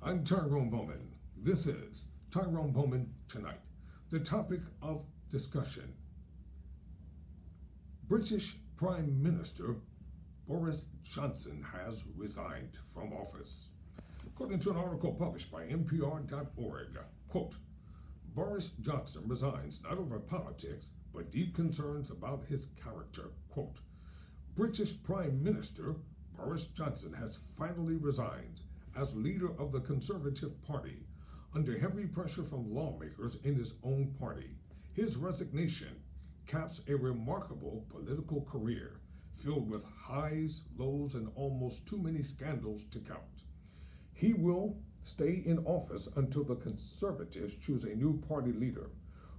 I'm Tyrone Bowman. This is Tyrone Bowman Tonight. The topic of discussion: British Prime Minister Boris Johnson has resigned from office. According to an article published by NPR.org, quote, Boris Johnson resigns not over politics, but deep concerns about his character. Quote, British Prime Minister Boris Johnson has finally resigned as leader of the Conservative Party under heavy pressure from lawmakers in his own party. His resignation caps a remarkable political career filled with highs, lows, and almost too many scandals to count. He will stay in office until the Conservatives choose a new party leader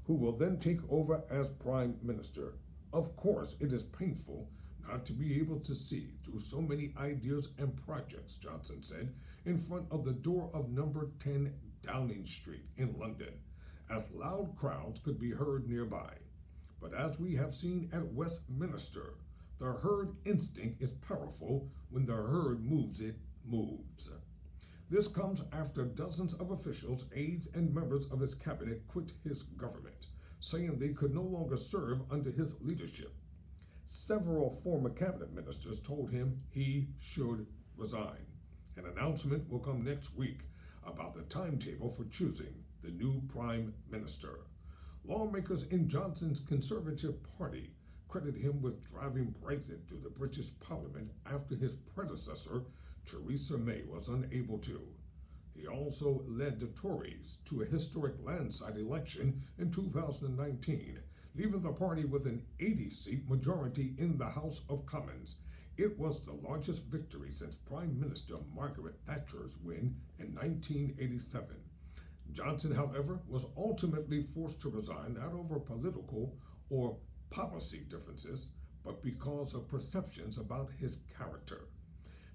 who will then take over as Prime Minister. Of course, it is painful not to be able to see through so many ideas and projects, Johnson said in front of the door of number 10 Downing Street in London, as loud crowds could be heard nearby. But as we have seen at Westminster, the herd instinct is powerful. When the herd moves, it moves. This comes after dozens of officials, aides, and members of his cabinet quit his government, saying they could no longer serve under his leadership. Several former cabinet ministers told him he should resign. An announcement will come next week about the timetable for choosing the new prime minister. Lawmakers in Johnson's Conservative Party credit him with driving Brexit through the British Parliament after his predecessor, Theresa May, was unable to. He also led the Tories to a historic landslide election in 2019, leaving the party with an 80-seat majority in the House of Commons. It was the largest victory since Prime Minister Margaret Thatcher's win in 1987. Johnson, however, was ultimately forced to resign not over political or policy differences, but because of perceptions about his character.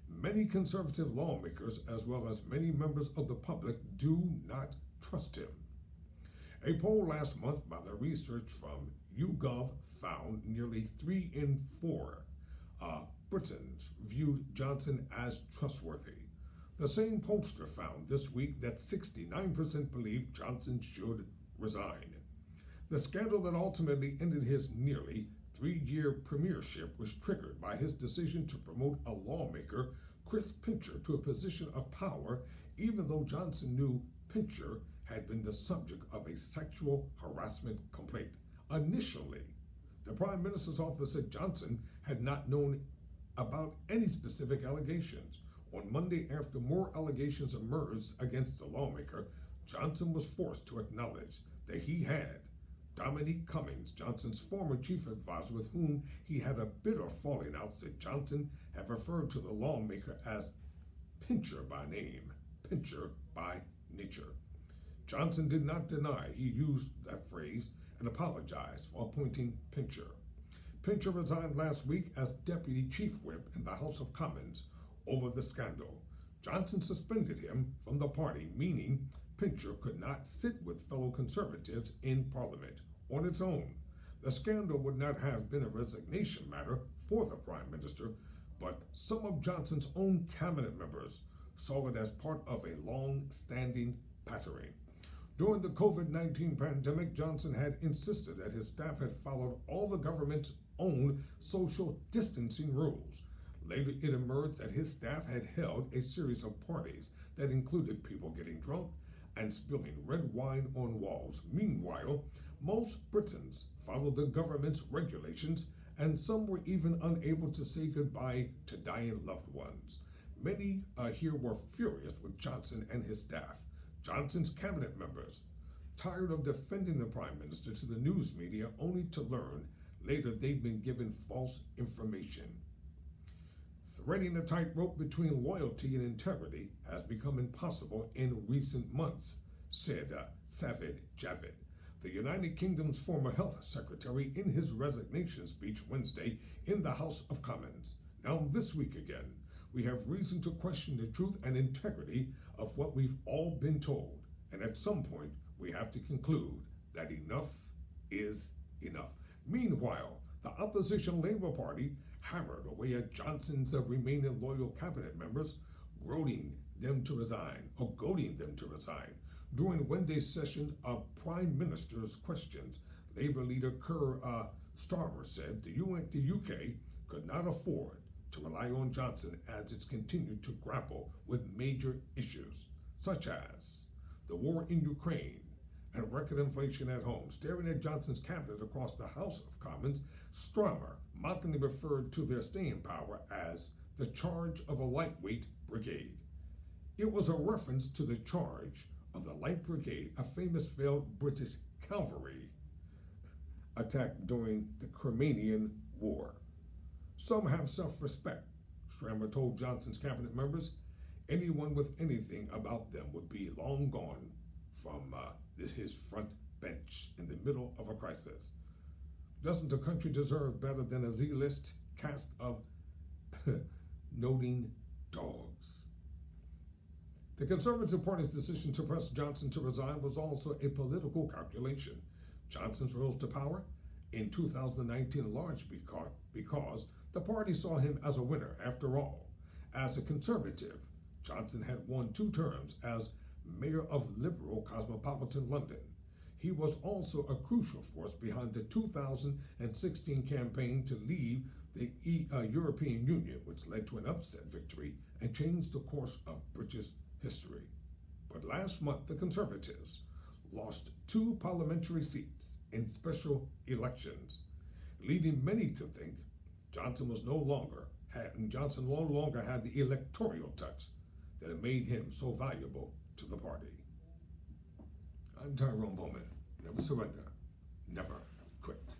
Many conservative lawmakers, as well as many members of the public, do not trust him. A poll last month by the research from YouGov found nearly 3 in 4 Britons viewed Johnson as trustworthy. The same pollster found this week that 69% believed Johnson should resign. The scandal that ultimately ended his nearly 3-year premiership was triggered by his decision to promote a lawmaker, Chris Pincher, to a position of power, even though Johnson knew Pincher had been the subject of a sexual harassment complaint. Initially, the Prime Minister's office said Johnson had not known about any specific allegations. On Monday, after more allegations emerged against the lawmaker, Johnson was forced to acknowledge that he had Dominique Cummings, Johnson's former chief advisor, with whom he had a bitter falling out, said Johnson had referred to the lawmaker as Pincher by name, Pincher by nature. Johnson did not deny he used that phrase and apologized for appointing Pincher. Pincher resigned last week as deputy chief whip in the House of Commons over the scandal. Johnson suspended him from the party, meaning Pincher could not sit with fellow conservatives in Parliament on its own. The scandal would not have been a resignation matter for the Prime Minister, but some of Johnson's own cabinet members saw it as part of a long-standing pattern. During the COVID-19 pandemic, Johnson had insisted that his staff had followed all the government's own social distancing rules. Later, it emerged that his staff had held a series of parties that included people getting drunk and spilling red wine on walls. Meanwhile, most Britons followed the government's regulations, and some were even unable to say goodbye to dying loved ones. Many here were furious with Johnson and his staff. Johnson's cabinet members, tired of defending the Prime Minister to the news media, only to learn later they'd been given false information. Threading a tightrope between loyalty and integrity has become impossible in recent months, said Sajid Javid, the United Kingdom's former health secretary, in his resignation speech Wednesday in the House of Commons. Now, this week again, we have reason to question the truth and integrity of what we've all been told, and at some point, we have to conclude that enough is enough. Meanwhile, the opposition Labour Party hammered away at Johnson's remaining loyal cabinet members, goading them to resign. During Wednesday's session of Prime Minister's questions, Labour leader Keir Starmer said the UK could not afford to rely on Johnson as it's continued to grapple with major issues, such as the war in Ukraine and record inflation at home. Staring at Johnson's cabinet across the House of Commons, Starmer mockingly referred to their staying power as the charge of a lightweight brigade. It was a reference to the charge of the Light Brigade, a famous failed British cavalry attack during the Crimean War. Some have self-respect, Starmer told Johnson's cabinet members. Anyone with anything about them would be long gone from his front bench in the middle of a crisis. Doesn't the country deserve better than a Z-list cast of noting dogs? The Conservative Party's decision to press Johnson to resign was also a political calculation. Johnson's rose to power in 2019 in large because the party saw him as a winner. After all, as a Conservative, Johnson had won 2 terms as mayor of liberal cosmopolitan London. He was also a crucial force behind the 2016 campaign to leave the European Union, which led to an upset victory and changed the course of British history. But last month, the Conservatives lost 2 parliamentary seats in special elections, leading many to think Johnson no longer had the electoral touch that had made him so valuable to the party. I'm Tyrone Bowman. Never surrender, never quit.